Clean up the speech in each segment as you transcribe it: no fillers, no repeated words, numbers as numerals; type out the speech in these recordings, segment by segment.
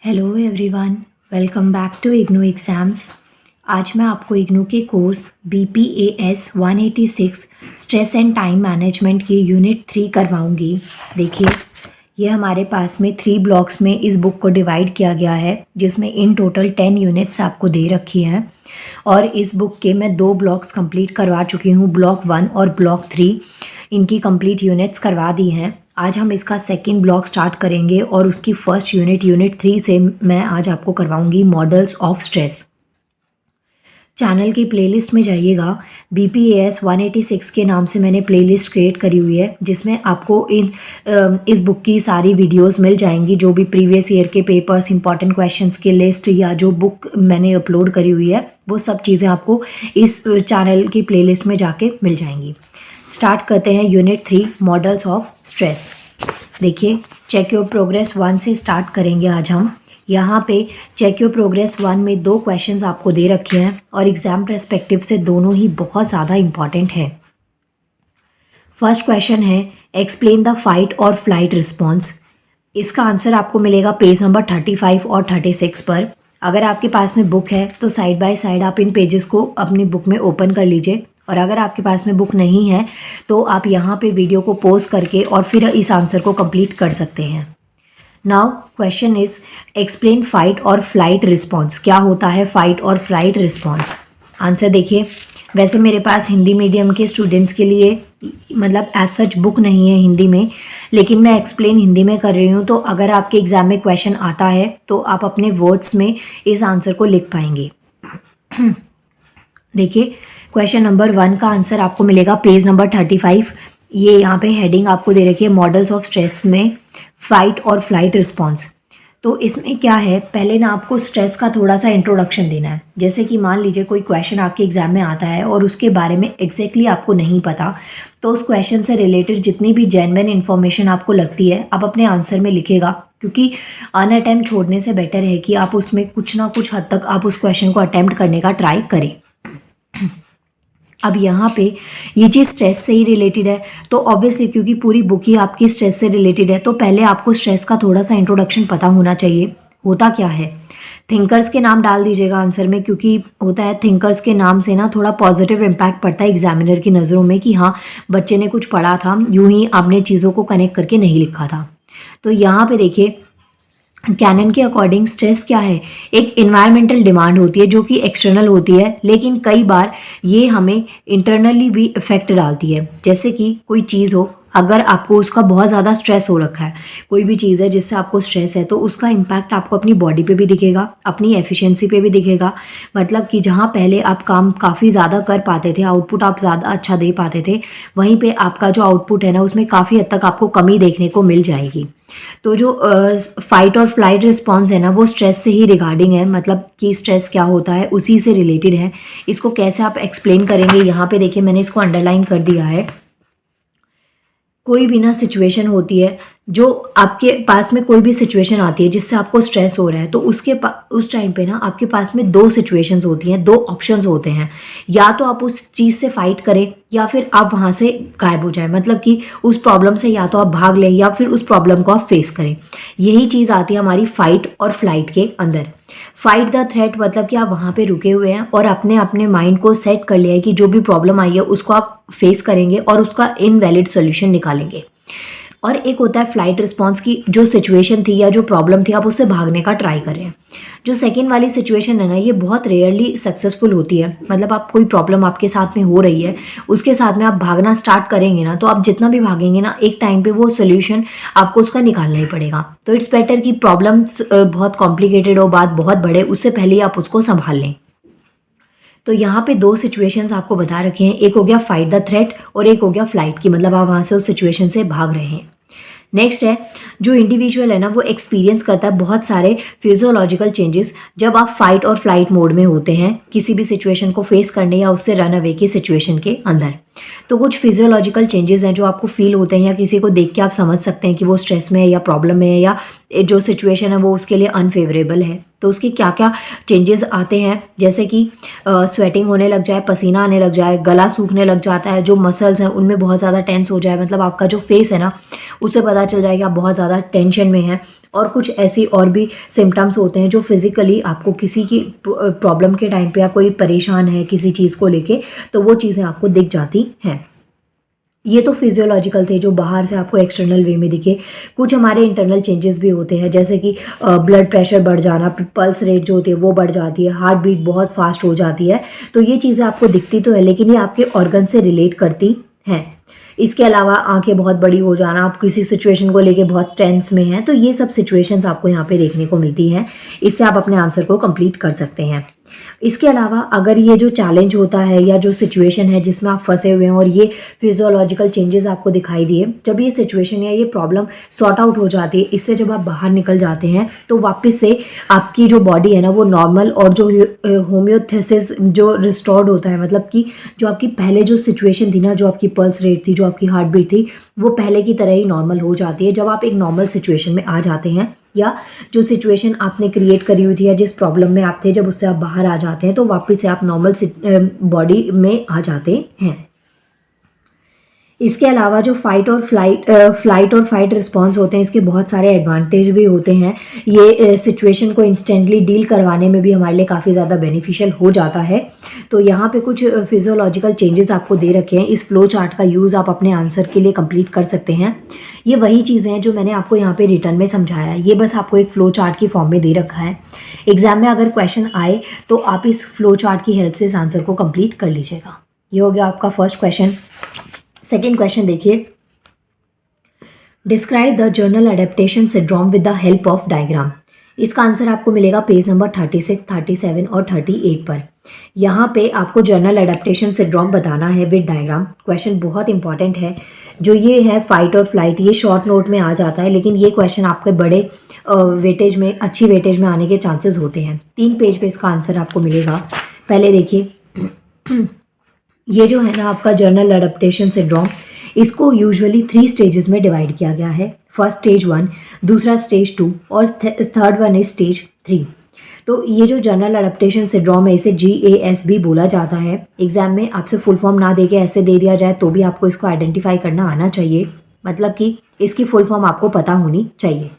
Hello everyone, welcome back to IGNOU exams. आज मैं आपको इग्नू के course BPAS 186 stress and time management की यूनिट 3 करवाऊंगी। देखिए, ये हमारे पास में 3 ब्लॉक्स में इस बुक को डिवाइड किया गया है, जिसमें इन टोटल 10 यूनिट्स आपको दे रखी हैं। और इस बुक के मैं 2 ब्लॉक्स कंप्लीट करवा चुकी हूँ, ब्लॉक 1 और ब्लॉक 3। इनकी कंप्लीट यूनिट्स करवा दी हैं। आज हम इसका सेकंड ब्लॉक स्टार्ट करेंगे और उसकी फर्स्ट यूनिट 3 से मैं आज आपको करवाऊंगी मॉडल्स ऑफ स्ट्रेस। चैनल की प्लेलिस्ट में जाइएगा। BPAS 186 के नाम से मैंने प्लेलिस्ट क्रिएट करी हुई है, जिसमें आपको इस बुक की सारी वीडियोस मिल जाएंगी, जो भी प्रीवियस ईयर के पेपर्स, इंपॉर्टेंट क्वेश्चंस की लिस्ट या जो बुक मैंने अपलोड करी हुई है, वो सब चीज़ें आपको इस चैनल की प्लेलिस्ट में जाके मिल जाएंगी। स्टार्ट करते हैं यूनिट 3 मॉडल्स ऑफ स्ट्रेस। देखिए, चेक योर प्रोग्रेस 1 से स्टार्ट करेंगे आज हम। यहाँ पे चेक योर प्रोग्रेस 1 में 2 क्वेश्चंस आपको दे रखे हैं और एग्ज़ाम पर्सपेक्टिव से दोनों ही बहुत ज़्यादा इम्पॉर्टेंट हैं। फर्स्ट क्वेश्चन है, एक्सप्लेन द फाइट और फ्लाइट रिस्पॉन्स। इसका आंसर आपको मिलेगा पेज नंबर 35 और 36 पर। अगर आपके पास में बुक है तो साइड बाय साइड आप इन पेजेस को अपनी बुक में ओपन कर लीजिए, और अगर आपके पास में बुक नहीं है तो आप यहाँ पे वीडियो को पॉज करके और फिर इस आंसर को कंप्लीट कर सकते हैं। Now question is, explain fight और फ्लाइट रिस्पॉन्स। क्या होता है फाइट और फ्लाइट रिस्पॉन्स? आंसर देखिए, वैसे मेरे पास हिंदी मीडियम के स्टूडेंट्स के लिए मतलब एज सच बुक नहीं है हिंदी में, लेकिन मैं एक्सप्लेन हिंदी में कर रही हूँ, तो अगर आपके एग्ज़ाम में क्वेश्चन आता है तो आप अपने वर्ड्स में इस आंसर को लिख पाएंगे। देखिए, क्वेश्चन नंबर 1 का आंसर आपको मिलेगा पेज नंबर 35। ये यहाँ पे हेडिंग आपको दे रखी है, मॉडल्स ऑफ स्ट्रेस में फाइट और फ्लाइट रिस्पॉन्स। तो इसमें क्या है, पहले ना आपको स्ट्रेस का थोड़ा सा इंट्रोडक्शन देना है। जैसे कि मान लीजिए कोई क्वेश्चन आपके एग्जाम में आता है और उसके बारे में एग्जैक्टली आपको नहीं पता, तो उस क्वेश्चन से रिलेटेड जितनी भी जेन्युइन इन्फॉर्मेशन आपको लगती है आप अपने आंसर में लिखेगा, क्योंकि अनअटेम्प्ट छोड़ने से बेटर है कि आप उसमें कुछ ना कुछ हद तक आप उस क्वेश्चन को अटेम्प्ट करने का ट्राई करें। अब यहाँ पे ये चीज़ स्ट्रेस से ही रिलेटेड है, तो ऑब्वियसली क्योंकि पूरी बुक ही आपकी स्ट्रेस से रिलेटेड है, तो पहले आपको स्ट्रेस का थोड़ा सा इंट्रोडक्शन पता होना चाहिए। होता क्या है, थिंकर्स के नाम डाल दीजिएगा आंसर में, क्योंकि होता है थिंकर्स के नाम से ना थोड़ा पॉजिटिव इम्पैक्ट पड़ता है एग्जामिनर की नज़रों में कि हाँ, बच्चे ने कुछ पढ़ा था, यूं ही आपने चीज़ों को कनेक्ट करके नहीं लिखा था। तो यहाँ पे देखिए, कैनन के अकॉर्डिंग स्ट्रेस क्या है, एक इन्वायरमेंटल डिमांड होती है जो कि एक्सटर्नल होती है, लेकिन कई बार ये हमें इंटरनली भी इफेक्ट डालती है। जैसे कि कोई चीज़ हो, अगर आपको उसका बहुत ज़्यादा स्ट्रेस हो रखा है, कोई भी चीज़ है जिससे आपको स्ट्रेस है, तो उसका इम्पैक्ट आपको अपनी बॉडी पे भी दिखेगा, अपनी एफिशिएंसी पे भी दिखेगा। मतलब कि जहाँ पहले आप काम काफ़ी ज़्यादा कर पाते थे, आउटपुट आप ज़्यादा अच्छा दे पाते थे, वहीं पे आपका जो आउटपुट है ना, उसमें काफ़ी हद तक आपको कमी देखने को मिल जाएगी। तो जो फाइट और फ्लाइट रिस्पॉन्स है ना, वो स्ट्रेस से ही रिगार्डिंग है, मतलब कि स्ट्रेस क्या होता है उसी से रिलेटेड है। इसको कैसे आप एक्सप्लेन करेंगे, यहाँ पे देखिए मैंने इसको अंडरलाइन कर दिया है। कोई भी ना सिचुएशन होती है, जो आपके पास में कोई भी सिचुएशन आती है जिससे आपको स्ट्रेस हो रहा है, तो उस टाइम पे ना आपके पास में 2 सिचुएशंस होती हैं, 2 ऑप्शंस होते हैं। या तो आप उस चीज़ से फाइट करें या फिर आप वहाँ से गायब हो जाए, मतलब कि उस प्रॉब्लम से या तो आप भाग लें या फिर उस प्रॉब्लम को आप फेस करें। यही चीज़ आती है हमारी फाइट और फ्लाइट के अंदर। फाइट द थ्रेट मतलब कि आप वहाँ पे रुके हुए हैं और अपने माइंड को सेट कर लिया है कि जो भी प्रॉब्लम आई है उसको आप फेस करेंगे और उसका इनवैलिड सोल्यूशन निकालेंगे। और एक होता है फ्लाइट रिस्पॉन्स की, जो सिचुएशन थी या जो प्रॉब्लम थी आप उससे भागने का ट्राई कर रहे हैं। जो सेकेंड वाली सिचुएशन है ना, ये बहुत रेयरली सक्सेसफुल होती है। मतलब आप कोई प्रॉब्लम आपके साथ में हो रही है, उसके साथ में आप भागना स्टार्ट करेंगे ना, तो आप जितना भी भागेंगे ना, एक टाइम पे वो सोल्यूशन आपको उसका निकालना ही पड़ेगा। तो इट्स बेटर कि प्रॉब्लम बहुत कॉम्प्लिकेटेड हो, बात बहुत बड़े, उससे पहले ही आप उसको संभाल लें। तो यहाँ पे 2 सिचुएशंस आपको बता रखे हैं, एक हो गया फाइट द थ्रेट और एक हो गया फ्लाइट की, मतलब आप वहाँ से उस सिचुएशन से भाग रहे हैं। नेक्स्ट है, जो इंडिविजुअल है ना, वो एक्सपीरियंस करता है बहुत सारे फिजियोलॉजिकल चेंजेस जब आप फाइट और फ्लाइट मोड में होते हैं, किसी भी सिचुएशन को फेस करने या उससे रन अवे की सिचुएशन के अंदर। तो कुछ फिजियोलॉजिकल चेंजेस हैं जो आपको फील होते हैं, या किसी को देख के आप समझ सकते हैं कि वो स्ट्रेस में है या प्रॉब्लम में है, या जो सिचुएशन है वो उसके लिए अनफेवरेबल है। तो उसके क्या क्या चेंजेस आते हैं, जैसे कि स्वेटिंग होने लग जाए, पसीना आने लग जाए, गला सूखने लग जाता है, जो मसल्स हैं उनमें बहुत ज़्यादा टेंस हो जाए, मतलब आपका जो फेस है ना, उससे पता चल जाए कि आप बहुत ज़्यादा टेंशन में हैं। और कुछ ऐसी और भी सिम्टम्स होते हैं जो फिज़िकली आपको किसी की प्रॉब्लम के टाइम पे या कोई परेशान है किसी चीज़ को लेके, तो वो चीज़ें आपको दिख जाती हैं। ये तो फिजियोलॉजिकल थे जो बाहर से आपको एक्सटर्नल वे में दिखे। कुछ हमारे इंटरनल चेंजेस भी होते हैं, जैसे कि ब्लड प्रेशर बढ़ जाना, पल्स रेट जो होती है वो बढ़ जाती है, हार्ट बीट बहुत फास्ट हो जाती है। तो ये चीज़ें आपको दिखती तो है, लेकिन ये आपके ऑर्गन से रिलेट करती हैं। इसके अलावा आंखें बहुत बड़ी हो जाना, आप किसी सिचुएशन को लेके बहुत टेंस में हैं, तो ये सब सिचुएशंस आपको यहाँ पे देखने को मिलती हैं। इससे आप अपने आंसर को कंप्लीट कर सकते हैं। इसके अलावा अगर ये जो चैलेंज होता है या जो सिचुएशन है जिसमें आप फंसे हुए हैं और ये फिजियोलॉजिकल चेंजेस आपको दिखाई दिए, जब ये सिचुएशन या ये प्रॉब्लम सॉर्ट आउट हो जाती है, इससे जब आप बाहर निकल जाते हैं तो वापस से आपकी जो बॉडी है ना वो नॉर्मल और जो होम्योथेसिस जो रिस्टोर्ड होता है, मतलब कि जो आपकी पहले जो सिचुएशन थी ना, जो आपकी पल्स रेट थी, जो आपकी हार्ट बीट थी, वो पहले की तरह ही नॉर्मल हो जाती है जब आप एक नॉर्मल सिचुएशन में आ जाते हैं, या जो सिचुएशन आपने क्रिएट करी हुई थी या जिस प्रॉब्लम में आप थे जब उससे आप बाहर आ जाते हैं तो वापस से आप नॉर्मल बॉडी में आ जाते हैं। इसके अलावा जो फ्लाइट और फाइट रिस्पॉन्स होते हैं, इसके बहुत सारे एडवांटेज भी होते हैं। ये सिचुएशन को इंस्टेंटली डील करवाने में भी हमारे लिए काफ़ी ज़्यादा बेनिफिशियल हो जाता है। तो यहाँ पे कुछ फिजियोलॉजिकल चेंजेस आपको दे रखे हैं। इस फ्लो चार्ट का यूज़ आप अपने आंसर के लिए कंप्लीट कर सकते हैं। ये वही चीज़ें हैं जो मैंने आपको यहाँ पे रिटर्न में समझाया है। ये बस आपको एक फ्लो चार्ट की फॉर्म में दे रखा है। एग्जाम में अगर क्वेश्चन आए तो आप इस फ्लो चार्ट की हेल्प से इस आंसर को कंप्लीट कर लीजिएगा। ये हो गया आपका फर्स्ट क्वेश्चन। सेकेंड क्वेश्चन देखिए, describe the journal adaptation syndrome with the help of diagram. इसका आंसर आपको मिलेगा पेज नंबर 36, 37 और 38 पर। यहाँ पे आपको जर्नल एडेप्टेशन सिंड्रोम बताना है विद डायग्राम। क्वेश्चन बहुत इंपॉर्टेंट है। जो ये है फाइट और फ्लाइट, ये शॉर्ट नोट में आ जाता है, लेकिन ये क्वेश्चन आपके बड़े वेटेज में, अच्छी वेटेज में आने के चांसेस होते हैं। 3 पेज पे इसका आंसर आपको मिलेगा। पहले देखिए, ये जो है ना आपका जर्नल एडेप्टेशन सिंड्रोम, इसको यूजुअली 3 स्टेजेस में डिवाइड किया गया है। फर्स्ट स्टेज 1, दूसरा स्टेज 2 और थर्ड वन इज स्टेज 3। तो ये जो जर्नल एडेप्टेशन सिंड्रोम है इसे GAS भी बोला जाता है। एग्जाम में आपसे फुल फॉर्म ना देके ऐसे दे दिया जाए तो भी आपको इसको आइडेंटिफाई करना आना चाहिए, मतलब कि इसकी फुल फॉर्म आपको पता होनी चाहिए।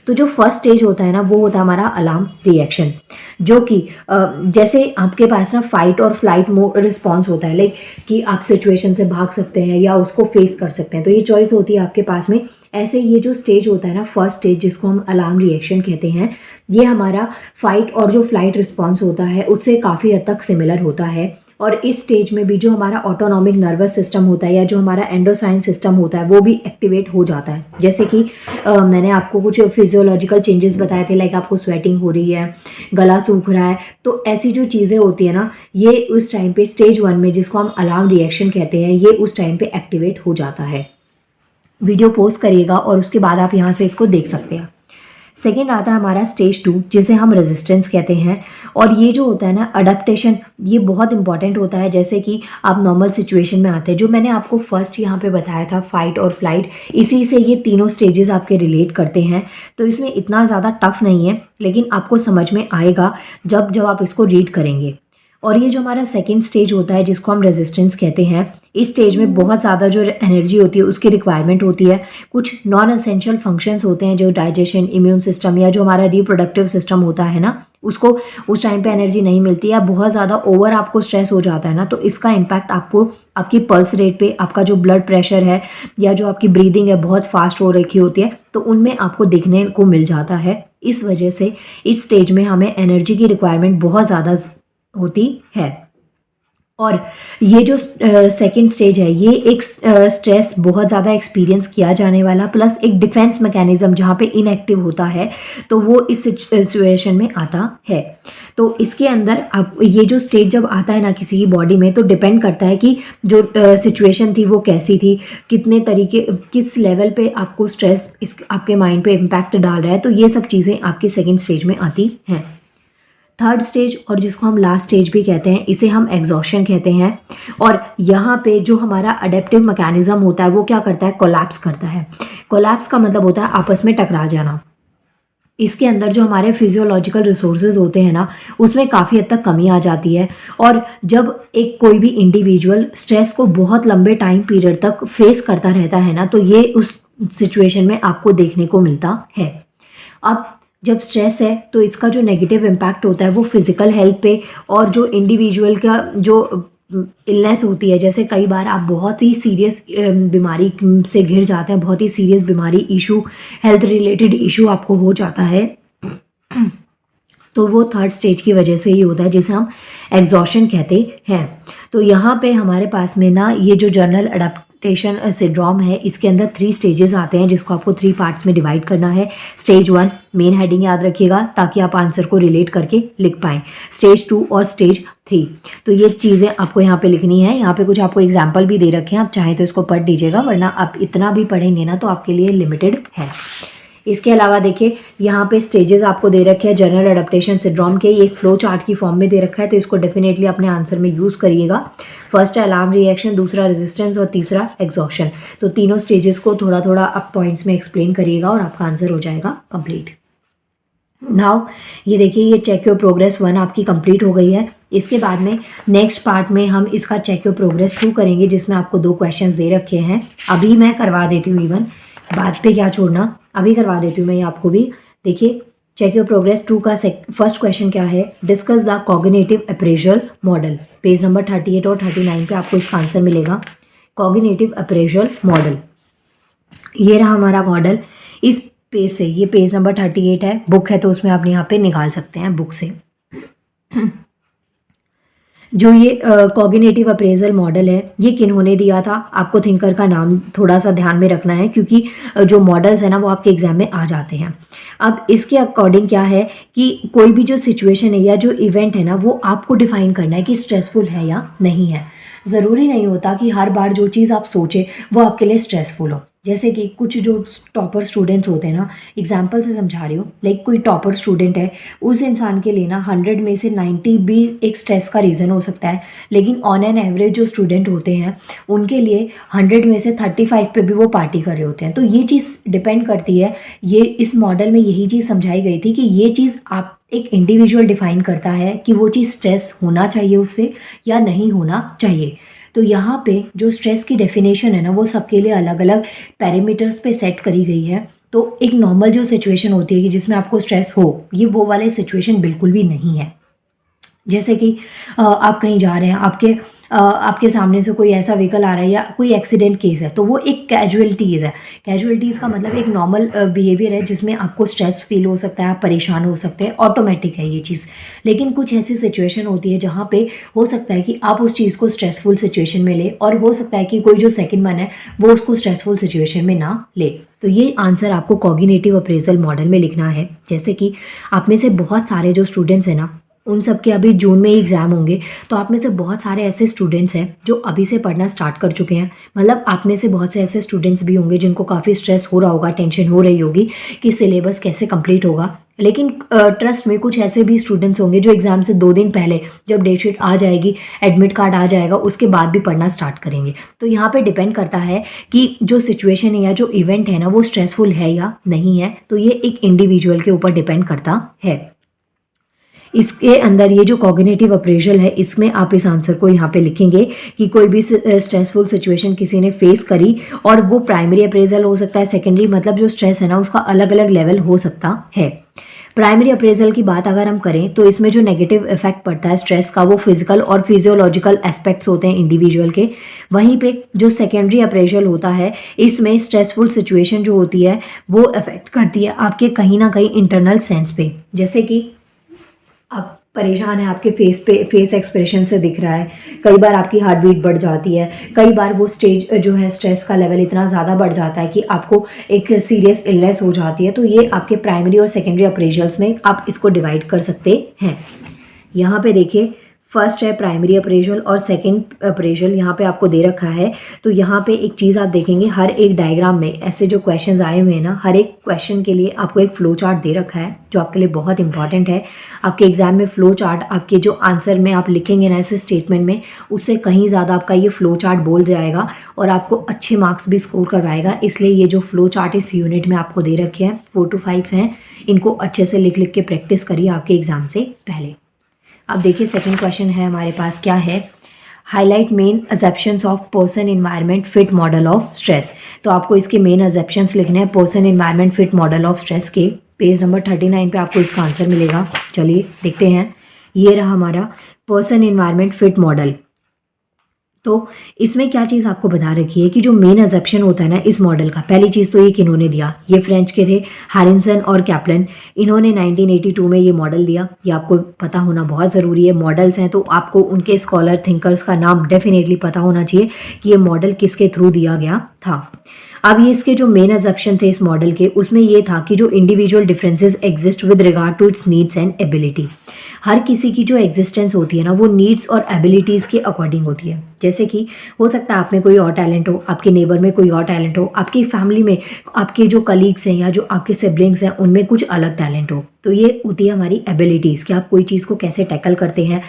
तो जो फर्स्ट स्टेज होता है ना वो होता है हमारा अलार्म रिएक्शन, जो कि जैसे आपके पास ना फाइट और फ्लाइट रिस्पॉन्स होता है, लाइक कि आप सिचुएशन से भाग सकते हैं या उसको फेस कर सकते हैं, तो ये चॉइस होती है आपके पास में। ऐसे ये जो स्टेज होता है ना फर्स्ट स्टेज, जिसको हम अलार्म रिएक्शन कहते हैं, ये हमारा फाइट और जो फ्लाइट रिस्पॉन्स होता है उससे काफ़ी हद तक सिमिलर होता है। और इस स्टेज में भी जो हमारा ऑटोनॉमिक नर्वस सिस्टम होता है या जो हमारा एंडोसाइन सिस्टम होता है वो भी एक्टिवेट हो जाता है। जैसे कि मैंने आपको कुछ फिजियोलॉजिकल चेंजेस बताए थे, लाइक आपको स्वेटिंग हो रही है, गला सूख रहा है, तो ऐसी जो चीज़ें होती है ना, ये उस टाइम पे स्टेज 1 में, जिसको हम अलार्म रिएक्शन कहते हैं, ये उस टाइम पे एक्टिवेट हो जाता है। वीडियो पॉज करिएगा और उसके बाद आप यहाँ से इसको देख सकते हैं। सेकेंड आता है हमारा स्टेज 2, जिसे हम रेजिस्टेंस कहते हैं। और ये जो होता है ना अडेप्टेशन, ये बहुत इंपॉर्टेंट होता है। जैसे कि आप नॉर्मल सिचुएशन में आते हैं, जो मैंने आपको फर्स्ट यहाँ पे बताया था फाइट और फ्लाइट, इसी से ये तीनों स्टेजेस आपके रिलेट करते हैं। तो इसमें इतना ज़्यादा टफ नहीं है, लेकिन आपको समझ में आएगा जब जब आप इसको रीड करेंगे। और ये जो हमारा सेकेंड स्टेज होता है जिसको हम रेजिस्टेंस कहते हैं, इस स्टेज में बहुत ज़्यादा जो एनर्जी होती है उसकी रिक्वायरमेंट होती है। कुछ नॉन एसेंशियल फंक्शंस होते हैं, जो डाइजेशन, इम्यून सिस्टम या जो हमारा रिप्रोडक्टिव सिस्टम होता है ना, उसको उस टाइम पे एनर्जी नहीं मिलती, या बहुत ज़्यादा ओवर आपको स्ट्रेस हो जाता है ना, तो इसका इम्पैक्ट आपको आपकी पल्स रेट पे, आपका जो ब्लड प्रेशर है या जो आपकी ब्रीदिंग है बहुत फास्ट हो रखी होती है, तो उनमें आपको देखने को मिल जाता है। इस वजह से इस स्टेज में हमें एनर्जी की रिक्वायरमेंट बहुत ज़्यादा होती है। और ये जो सेकंड स्टेज है, ये एक स्ट्रेस बहुत ज़्यादा एक्सपीरियंस किया जाने वाला, प्लस एक डिफेंस मैकेनिज्म जहाँ पे इनएक्टिव होता है, तो वो इस सिचुएशन में आता है। तो इसके अंदर आप ये जो स्टेज जब आता है ना किसी की बॉडी में, तो डिपेंड करता है कि जो सिचुएशन थी वो कैसी थी, कितने तरीके, किस लेवल पे आपको स्ट्रेस इस आपके माइंड पे इम्पैक्ट डाल रहा है, तो ये सब चीज़ें आपकी सेकेंड स्टेज में आती हैं। थर्ड स्टेज, और जिसको हम लास्ट स्टेज भी कहते हैं, इसे हम एग्जॉशन कहते हैं। और यहाँ पे जो हमारा अडेप्टिव मैकेनिज्म होता है वो क्या करता है, कोलैप्स करता है। कोलैप्स का मतलब होता है आपस में टकरा जाना। इसके अंदर जो हमारे फिजियोलॉजिकल रिसोर्सेज होते हैं ना, उसमें काफ़ी हद तक कमी आ जाती है। और जब एक कोई भी इंडिविजुअल स्ट्रेस को बहुत लंबे टाइम पीरियड तक फेस करता रहता है ना, तो ये उस सिचुएशन में आपको देखने को मिलता है। अब जब स्ट्रेस है तो इसका जो नेगेटिव इम्पैक्ट होता है वो फिज़िकल हेल्थ पे और जो इंडिविजुअल का जो इलनेस होती है, जैसे कई बार आप बहुत ही सीरियस बीमारी से घिर जाते हैं, बहुत ही सीरियस बीमारी इशू, हेल्थ रिलेटेड इशू आपको हो जाता है, तो वो थर्ड स्टेज की वजह से ही होता है, जिसे हम एग्जॉशन कहते हैं। तो यहाँ पे हमारे पास में ना ये जो जर्नल अडेप्टेशन सिंड्रोम है, इसके अंदर 3 स्टेजेस आते हैं, जिसको आपको 3 पार्ट्स में डिवाइड करना है। स्टेज 1 मेन हेडिंग याद रखिएगा ताकि आप आंसर को रिलेट करके लिख पाएँ। स्टेज 2 और स्टेज 3, तो ये चीज़ें आपको यहाँ पे लिखनी है। यहाँ पे कुछ आपको एग्जाम्पल भी दे रखे हैं, आप चाहें तो इसको पढ़ लीजिएगा, वरना आप इतना भी पढ़ेंगे ना तो आपके लिए लिमिटेड है। इसके अलावा देखिए यहाँ पे स्टेजेस आपको दे रखे हैं जनरल अडेप्टेशन सिंड्रोम के, एक फ्लो चार्ट की फॉर्म में दे रखा है, तो इसको डेफिनेटली अपने आंसर में यूज़ करिएगा। फर्स्ट है अलार्म रिएक्शन, दूसरा रेजिस्टेंस और तीसरा एग्जॉशन। तो तीनों स्टेजेस को थोड़ा थोड़ा आप पॉइंट्स में एक्सप्लेन करिएगा और आपका आंसर हो जाएगा कंप्लीट। नाउ ये देखिए, ये चेक योर प्रोग्रेस 1 आपकी कंप्लीट हो गई है। इसके बाद में नेक्स्ट पार्ट में हम इसका चेक योर प्रोग्रेस 2 करेंगे, जिसमें आपको 2 क्वेश्चंस दे रखे हैं। अभी मैं करवा देती हूँ, इवन बात पे क्या छोड़ना, अभी करवा देती हूँ मैं ये आपको भी। देखिए चेक योर प्रोग्रेस 2 का फर्स्ट क्वेश्चन क्या है, discuss the cognitive appraisal model. Page number 38 और 39 पे आपको इसका आंसर मिलेगा। कॉग्निटिव अप्रेजल मॉडल, ये रहा हमारा मॉडल। इस पेज से, ये पेज नंबर 38 है, बुक है तो उसमें आप यहाँ पे निकाल सकते हैं बुक से। जो ये कॉग्निटिव अप्रेजल मॉडल है, ये किन्होंने दिया था, आपको थिंकर का नाम थोड़ा सा ध्यान में रखना है, क्योंकि जो मॉडल्स है ना वो आपके एग्जाम में आ जाते हैं। अब इसके अकॉर्डिंग क्या है कि कोई भी जो सिचुएशन है या जो इवेंट है ना, वो आपको डिफाइन करना है कि स्ट्रेसफुल है या नहीं है। ज़रूरी नहीं होता कि हर बार जो चीज़ आप सोचें वो आपके लिए स्ट्रेसफुल हो। जैसे कि कुछ जो टॉपर स्टूडेंट्स होते हैं ना, एग्जाम्पल से समझा रही हूँ, लाइक कोई टॉपर स्टूडेंट है, उस इंसान के लिए ना 100 में से 90 भी एक स्ट्रेस का रीज़न हो सकता है, लेकिन ऑन एन एवरेज जो स्टूडेंट होते हैं उनके लिए 100 में से 35 पे भी वो पार्टी कर रहे होते हैं। तो ये चीज़ डिपेंड करती है, ये इस मॉडल में यही चीज़ समझाई गई थी कि ये चीज़ आप एक इंडिविजुअल डिफाइन करता है कि वो चीज़ स्ट्रेस होना चाहिए उससे या नहीं होना चाहिए। तो यहाँ पे जो स्ट्रेस की डेफिनेशन है ना, वो सबके लिए अलग अलग पैरामीटर्स पे सेट करी गई है। तो एक नॉर्मल जो सिचुएशन होती है कि जिसमें आपको स्ट्रेस हो, ये वो वाले सिचुएशन बिल्कुल भी नहीं है। जैसे कि आप कहीं जा रहे हैं, आपके सामने से कोई ऐसा व्हीकल आ रहा है या कोई एक्सीडेंट केस है, तो वो एक कैजुअलिटीज़ है। कैजुअलिटीज़ का मतलब एक नॉर्मल बिहेवियर है जिसमें आपको स्ट्रेस फील हो सकता है, आप परेशान हो सकते हैं, ऑटोमेटिक है ये चीज़। लेकिन कुछ ऐसी सिचुएशन होती है जहाँ पे हो सकता है कि आप उस चीज़ को स्ट्रेसफुल सिचुएशन में ले, और हो सकता है कि कोई जो सेकंड वन है वो उसको स्ट्रेसफुल सिचुएशन में ना ले। तो ये आंसर आपको कॉग्निटिव अप्रेजल मॉडल में लिखना है। जैसे कि आप में से बहुत सारे जो स्टूडेंट्स हैं ना, उन सब के अभी जून में ही एग्ज़ाम होंगे, तो आप में से बहुत सारे ऐसे स्टूडेंट्स हैं जो अभी से पढ़ना स्टार्ट कर चुके हैं। मतलब आप में से बहुत से ऐसे स्टूडेंट्स भी होंगे जिनको काफ़ी स्ट्रेस हो रहा होगा, टेंशन हो रही होगी कि सिलेबस कैसे कंप्लीट होगा। लेकिन ट्रस्ट में कुछ ऐसे भी स्टूडेंट्स होंगे जो एग्ज़ाम से 2 दिन पहले, जब डेट शीट आ जाएगी, एडमिट कार्ड आ जाएगा, उसके बाद भी पढ़ना स्टार्ट करेंगे। तो यहाँ पे डिपेंड करता है कि जो सिचुएशन है या जो इवेंट है ना, वो स्ट्रेसफुल है या नहीं है। तो ये एक इंडिविजुअल के ऊपर डिपेंड करता है। इसके अंदर ये जो कॉग्निटिव अप्रेजल है, इसमें आप इस आंसर को यहाँ पे लिखेंगे कि कोई भी स्ट्रेसफुल सिचुएशन किसी ने फेस करी, और वो प्राइमरी अप्रेजल हो सकता है, सेकेंडरी, मतलब जो स्ट्रेस है ना उसका अलग अलग लेवल हो सकता है। प्राइमरी अप्रेजल की बात अगर हम करें तो इसमें जो नेगेटिव इफेक्ट पड़ता है स्ट्रेस का, वो फिजिकल और फिजियोलॉजिकल एस्पेक्ट्स होते हैं इंडिविजुअल के। वहीं पे जो सेकेंडरी अप्रेजल होता है, इसमें स्ट्रेसफुल सिचुएशन जो होती है वो अफेक्ट करती है आपके कहीं ना कहीं इंटरनल सेंस पे। जैसे कि आप परेशान है, आपके फेस एक्सप्रेशन से दिख रहा है, कई बार आपकी हार्ट बीट बढ़ जाती है, कई बार वो स्टेज जो है स्ट्रेस का लेवल इतना ज़्यादा बढ़ जाता है कि आपको एक सीरियस इलनेस हो जाती है। तो ये आपके प्राइमरी और सेकेंडरी अप्रेजल्स में आप इसको डिवाइड कर सकते हैं। यहाँ पे देखिए, फर्स्ट है प्राइमरी अप्रेजल और सेकंड अप्रेजल, यहाँ पे आपको दे रखा है। तो यहाँ पे एक चीज़ आप देखेंगे, हर एक डायग्राम में ऐसे जो क्वेश्चंस आए हुए हैं ना, हर एक क्वेश्चन के लिए आपको एक फ्लो चार्ट दे रखा है, जो आपके लिए बहुत इंपॉर्टेंट है। आपके एग्जाम में फ्लो चार्ट, आपके जो आंसर में आप लिखेंगे ना ऐसे स्टेटमेंट में, उससे कहीं ज़्यादा आपका ये फ्लो चार्ट बोल जाएगा और आपको अच्छे मार्क्स भी स्कोर करवाएगा। इसलिए ये जो फ्लो चार्ट इस यूनिट में आपको दे रखे हैं 4 to 5 हैं, इनको अच्छे से लिख लिख के प्रैक्टिस करिए आपके एग्जाम से पहले। अब देखिए सेकंड क्वेश्चन है हमारे पास, क्या है, highlight main assumptions of person environment fit model of stress. तो आपको इसके मेन असेप्शंस लिखने हैं person environment fit model of stress के। पेज नंबर 39 पे आपको इसका आंसर मिलेगा। चलिए देखते हैं। ये रहा हमारा पर्सन एनवायरनमेंट फिट मॉडल। तो इसमें क्या चीज़ आपको बता रखी है कि जो मेन अजप्शन होता है ना इस मॉडल का, पहली चीज़ तो ये किन्होंने दिया, ये फ्रेंच के थे हैरिसन और कैप्लन, इन्होंने 1982 में ये मॉडल दिया। ये आपको पता होना बहुत ज़रूरी है। मॉडल्स हैं तो आपको उनके स्कॉलर थिंकर्स का नाम डेफिनेटली पता होना चाहिए कि ये मॉडल किसके थ्रू दिया गया था। अब ये इसके जो मेन अजप्शन थे इस मॉडल के, उसमें ये था कि जो individual differences exist with regard to its needs and ability. हर किसी की जो एग्जिस्टेंस होती है ना वो नीड्स और एबिलिटीज़ के अकॉर्डिंग होती है। जैसे कि हो सकता है आप में कोई और टैलेंट हो, आपके नेबर में कोई और टैलेंट हो, आपकी फैमिली में आपके जो कलीग्स हैं या जो आपके सिबलिंग्स हैं उनमें कुछ अलग टैलेंट हो। तो ये होती है हमारी एबिलिटीज़ कि आप कोई चीज़ को कैसे टैकल करते हैं।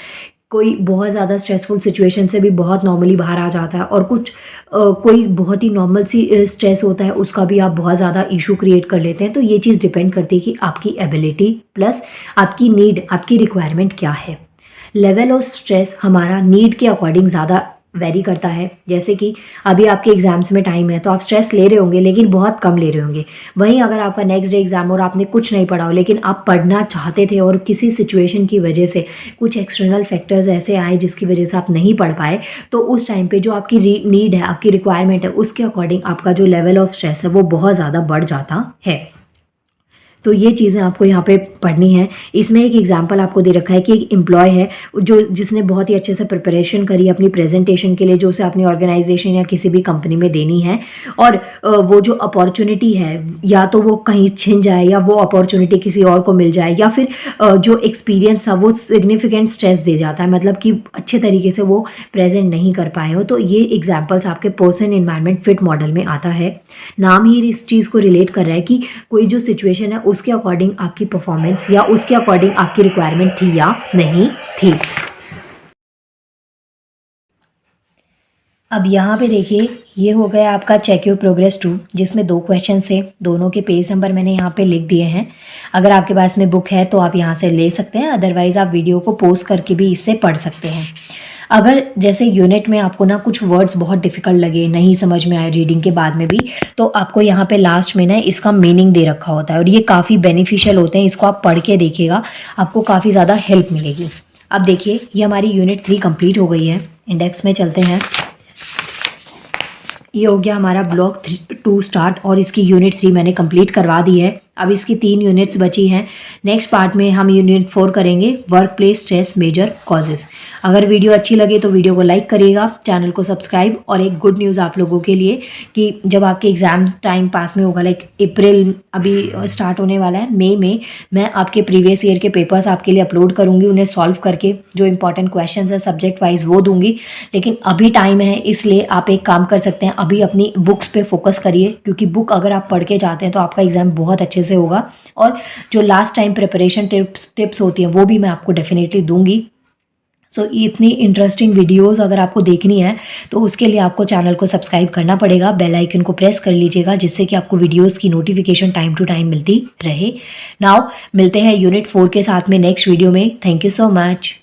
कोई बहुत ज़्यादा स्ट्रेसफुल सिचुएशन से भी बहुत नॉर्मली बाहर आ जाता है, और कुछ कोई बहुत ही नॉर्मल सी स्ट्रेस होता है उसका भी आप बहुत ज़्यादा इशू क्रिएट कर लेते हैं। तो ये चीज़ डिपेंड करती है कि आपकी एबिलिटी प्लस आपकी नीड, आपकी रिक्वायरमेंट क्या है। लेवल ऑफ स्ट्रेस हमारा नीड के अकॉर्डिंग ज़्यादा वेरी करता है। जैसे कि अभी आपके एग्ज़ाम्स में टाइम है तो आप स्ट्रेस ले रहे होंगे लेकिन बहुत कम ले रहे होंगे। वहीं अगर आपका नेक्स्ट डे एग्ज़ाम और आपने कुछ नहीं पढ़ा हो लेकिन आप पढ़ना चाहते थे और किसी सिचुएशन की वजह से कुछ एक्सटर्नल फैक्टर्स ऐसे आए जिसकी वजह से आप नहीं पढ़ पाए, तो उस टाइम पे जो आपकी नीड है, आपकी रिक्वायरमेंट है, उसके अकॉर्डिंग आपका जो लेवल ऑफ स्ट्रेस है वो बहुत ज़्यादा बढ़ जाता है। तो ये चीज़ें आपको यहाँ पे पढ़नी है। इसमें एक एग्जांपल आपको दे रखा है कि एक एम्प्लॉय है जो जिसने बहुत ही अच्छे से प्रिपरेशन करी अपनी प्रेजेंटेशन के लिए, जो उसे अपनी ऑर्गेनाइजेशन या किसी भी कंपनी में देनी है, और वो जो अपॉर्चुनिटी है या तो वो कहीं छिन जाए या वो अपॉर्चुनिटी किसी और को मिल जाए, या फिर जो एक्सपीरियंस था वो सिग्निफिकेंट स्ट्रेस दे जाता है, मतलब कि अच्छे तरीके से वो प्रेजेंट नहीं कर पाए हो। तो ये एग्जाम्पल्स आपके पर्सन एनवायरनमेंट फिट मॉडल में आता है। नाम ही इस चीज़ को रिलेट कर रहा है कि कोई जो सिचुएशन है उसके अकॉर्डिंग आपकी परफॉर्मेंस या उसके अकॉर्डिंग आपकी रिक्वायरमेंट थी या नहीं थी। अब यहाँ पे देखिए, ये हो गया आपका चेक योर प्रोग्रेस 2, जिसमें 2 क्वेश्चन थे, दोनों के पेज नंबर मैंने यहाँ पे लिख दिए हैं। अगर आपके पास में बुक है तो आप यहाँ से ले सकते हैं, अदरवाइज़ आप वीडियो को पॉज करके भी इससे पढ़ सकते हैं। अगर जैसे यूनिट में आपको ना कुछ वर्ड्स बहुत डिफ़िकल्ट लगे, नहीं समझ में आए रीडिंग के बाद में भी, तो आपको यहाँ पे लास्ट में ना इसका मीनिंग दे रखा होता है और ये काफ़ी बेनिफिशियल होते हैं। इसको आप पढ़ के देखिएगा, आपको काफ़ी ज़्यादा हेल्प मिलेगी। अब देखिए, ये हमारी यूनिट 3 कंप्लीट हो गई है। इंडेक्स में चलते हैं। ये हो गया हमारा ब्लॉक 2 स्टार्ट, और इसकी यूनिट 3 मैंने कंप्लीट करवा दी है। अब इसकी 3 यूनिट्स बची हैं। नेक्स्ट पार्ट में हम यूनिट 4 करेंगे, workplace stress major causes. अगर वीडियो अच्छी लगे तो वीडियो को लाइक करिएगा, चैनल को सब्सक्राइब। और एक गुड न्यूज़ आप लोगों के लिए कि जब आपके एग्जाम्स टाइम पास में होगा, लाइक अप्रैल अभी स्टार्ट होने वाला है, मई में मैं आपके प्रीवियस ईयर के पेपर्स आपके लिए अपलोड करूँगी, उन्हें सॉल्व करके जो इंपॉर्टेंट क्वेश्चन है सब्जेक्ट वाइज वो दूंगी। लेकिन अभी टाइम है, इसलिए आप एक काम कर सकते हैं, अभी अपनी बुक्स पे फोकस करिए, क्योंकि बुक अगर आप पढ़ के जाते हैं तो आपका एग्जाम बहुत अच्छे से होगा। और जो लास्ट टाइम प्रिपरेशन टिप्स होती हैं वो भी मैं आपको डेफिनेटली दूंगी। सो इतनी इंटरेस्टिंग वीडियोस अगर आपको देखनी है तो उसके लिए आपको चैनल को सब्सक्राइब करना पड़ेगा, बेल आइकन को प्रेस कर लीजिएगा, जिससे कि आपको वीडियोस की नोटिफिकेशन टाइम टू टाइम मिलती रहे। नाउ मिलते हैं यूनिट 4 के साथ में नेक्स्ट वीडियो में। Thank you so much.